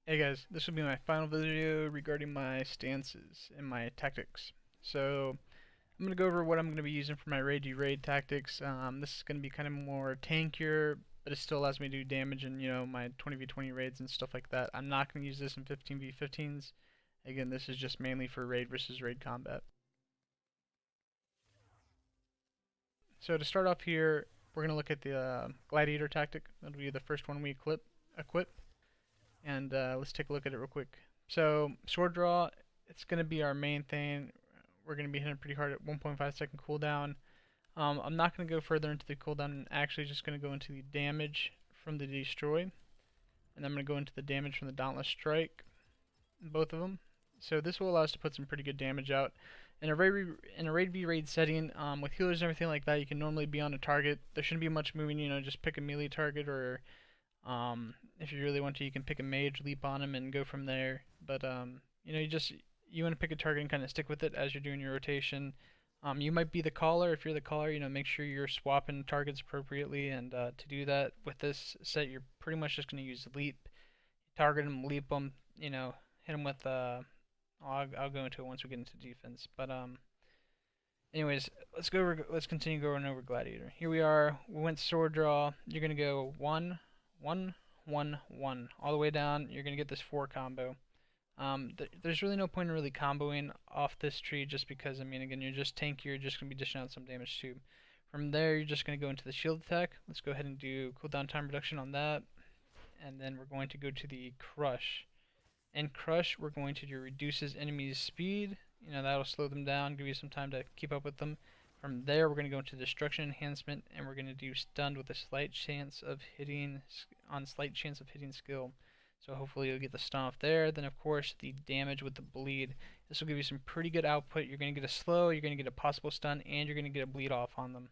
Hey guys, this will be my final video regarding my stances and my tactics. So I'm going to go over what I'm going to be using for my raid tactics. This is going to be kind of more tankier, but it still allows me to do damage in, my 20v20 raids and stuff like that. I'm not going to use this in 15v15s. Again, this is just mainly for raid versus raid combat. So to start off here, we're going to look at the Gladiator tactic. That'll be the first one we equip. And let's take a look at it real quick. So sword draw, it's going to be our main thing. We're going to be hitting pretty hard at 1.5 second cooldown. I'm not going to go further into the cooldown. I'm actually just going to go into the damage from the destroy, and I'm going to go into the damage from the dauntless strike, both of them. So this will allow us to put some pretty good damage out. In a raid v raid setting, with healers and everything like that, you can normally be on a target. There shouldn't be much moving. Just pick a melee target, or if you really want to, you can pick a mage, leap on him, and go from there. But you want to pick a target and kind of stick with it as you're doing your rotation. You might be the caller. If you're the caller, make sure you're swapping targets appropriately. And to do that with this set, you're pretty much just going to use leap, target them, leap them. Hit them with. I'll go into it once we get into defense. But anyways, let's continue going over Gladiator. Here we are. We went sword draw. You're gonna go 1, 1, 1, 1 all the way down. You're gonna get this 4 combo. There's really no point in really comboing off this tree, just because again, you're just tanky. You're just gonna be dishing out some damage too. From there, you're just gonna go into the shield attack. Let's go ahead and do cooldown time reduction on that, and then we're going to go to the crush. And crush, we're going to do reduces enemies' speed. That'll slow them down, give you some time to keep up with them. From there, we're going to go into destruction enhancement, and we're going to do stunned with a slight chance of hitting skill. So hopefully you'll get the stun off there. Then of course the damage with the bleed. This will give you some pretty good output. You're going to get a slow, you're going to get a possible stun, and you're going to get a bleed off on them.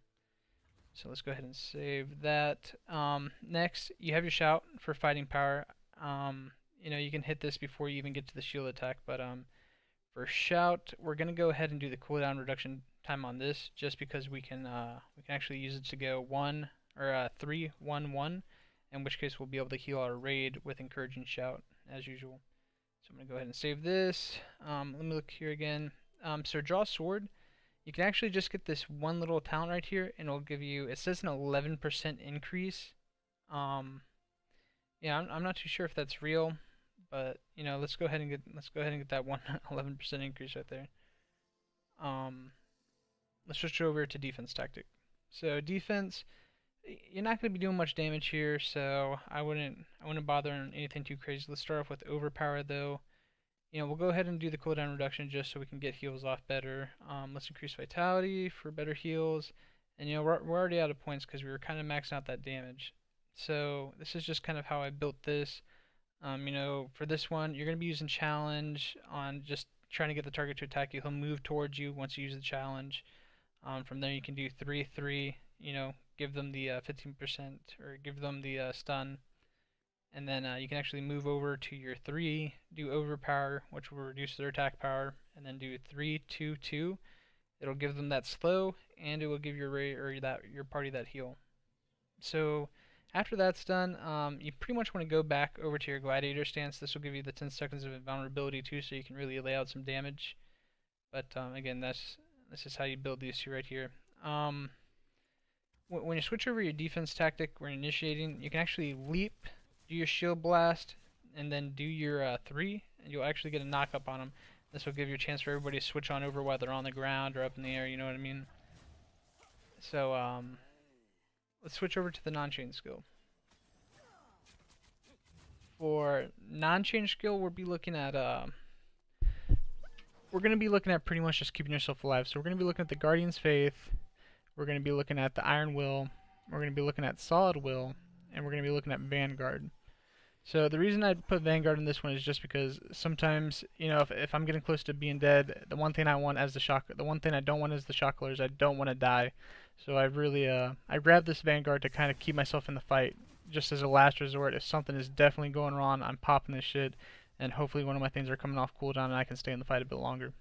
So let's go ahead and save that. Next, you have your shout for fighting power. You can hit this before you even get to the shield attack, but for shout, we're gonna go ahead and do the cooldown reduction time on this, just because we can actually use it to go 3, 1, 1, in which case we'll be able to heal our raid with encouraging shout as usual. So I'm gonna go ahead and save this. Let me look here again. So draw sword. You can actually just get this one little talent right here, and it'll give you. It says an 11% increase. Yeah, I'm not too sure if that's real. But let's go ahead and get that 11% increase right there. Let's switch over to defense tactic. So defense, you're not going to be doing much damage here, so I wouldn't bother on anything too crazy. Let's start off with overpower though. We'll go ahead and do the cooldown reduction just so we can get heals off better. Let's increase vitality for better heals, and we're already out of points because we were kind of maxing out that damage. So this is just kind of how I built this. For this one, you're going to be using challenge on just trying to get the target to attack you. He'll move towards you once you use the challenge. From there, you can do 3, 3, give them the 15%, or give them the stun. And then you can actually move over to your 3, do overpower, which will reduce their attack power, and then do 3, 2, 2. It'll give them that slow, and it will give your party that heal. So after that's done, you pretty much want to go back over to your Gladiator stance. This will give you the 10 seconds of invulnerability too, so you can really lay out some damage. But again, this is how you build these two right here. When you switch over your defense tactic when initiating, you can actually leap, do your shield blast, and then do your 3, and you'll actually get a knock up on them. This will give you a chance for everybody to switch on over while they're on the ground or up in the air, you know what I mean? So let's switch over to the non-chain skill. For non-chain skill, we're going to be looking at pretty much just keeping yourself alive. So we're going to be looking at the Guardian's Faith, we're going to be looking at the Iron Will, we're going to be looking at Solid Will, and we're going to be looking at Vanguard. So the reason I put Vanguard in this one is just because sometimes, if I'm getting close to being dead, the one thing I don't want as the shock killers. I don't want to die. So I grabbed this Vanguard to kind of keep myself in the fight, just as a last resort. If something is definitely going wrong, I'm popping this shit, and hopefully one of my things are coming off cooldown and I can stay in the fight a bit longer.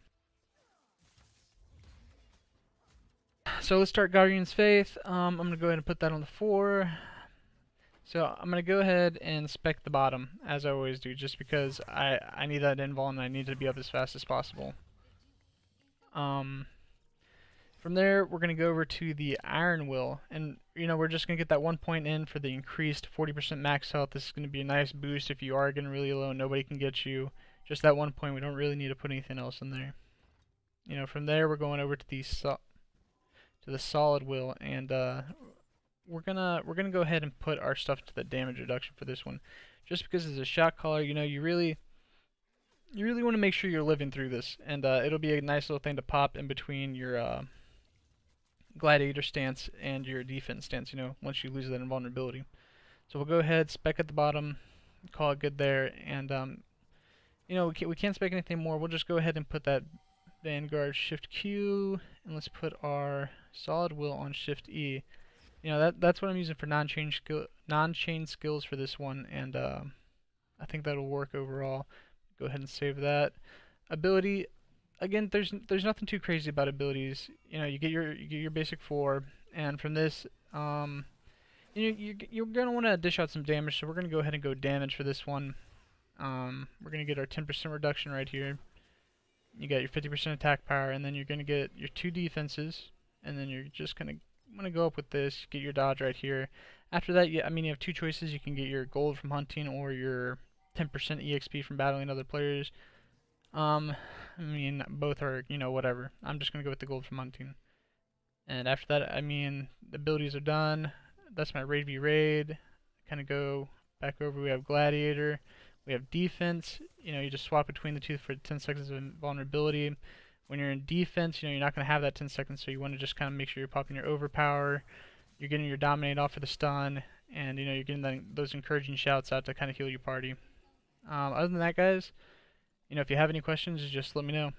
So let's start Guardian's Faith. I'm going to go ahead and put that on the 4. So I'm gonna go ahead and spec the bottom as I always do, just because I need that invul and I need to be up as fast as possible. Um, from there we're gonna go over to the Iron Will, and we're just gonna get that 1 point in for the increased 40% max health. This is gonna be a nice boost if you are getting really low and nobody can get you. Just that 1 point. We don't really need to put anything else in there. From there we're going over to the Solid Will, and we're gonna go ahead and put our stuff to the damage reduction for this one, just because it's a shot caller. You really want to make sure you're living through this, and it'll be a nice little thing to pop in between your Gladiator stance and your defense stance. Once you lose that invulnerability. So we'll go ahead, spec at the bottom, call it good there, and we can't spec anything more. We'll just go ahead and put that Vanguard Shift Q, and let's put our Solid Will on Shift E. That's what I'm using for non-chain skills for this one, and I think that'll work overall. Go ahead and save that. Ability, again, there's nothing too crazy about abilities. You get your basic 4, and from this, you're gonna want to dish out some damage. So we're gonna go ahead and go damage for this one. We're gonna get our 10% reduction right here. You got your 50% attack power, and then you're gonna get your 2 defenses, and then you're just gonna go up with this, get your dodge right here. After that, you have 2 choices. You can get your gold from hunting or your 10% EXP from battling other players. Both are, whatever. I'm just gonna go with the gold from hunting. And after that, the abilities are done. That's my raid v raid. Kind of go back over. We have Gladiator. We have defense. You just swap between the two for 10 seconds of vulnerability. When you're in defense, you're not going to have that 10 seconds, so you want to just kind of make sure you're popping your overpower. You're getting your dominate off for the stun, and you're getting those encouraging shouts out to kind of heal your party. Other than that, guys, if you have any questions, just let me know.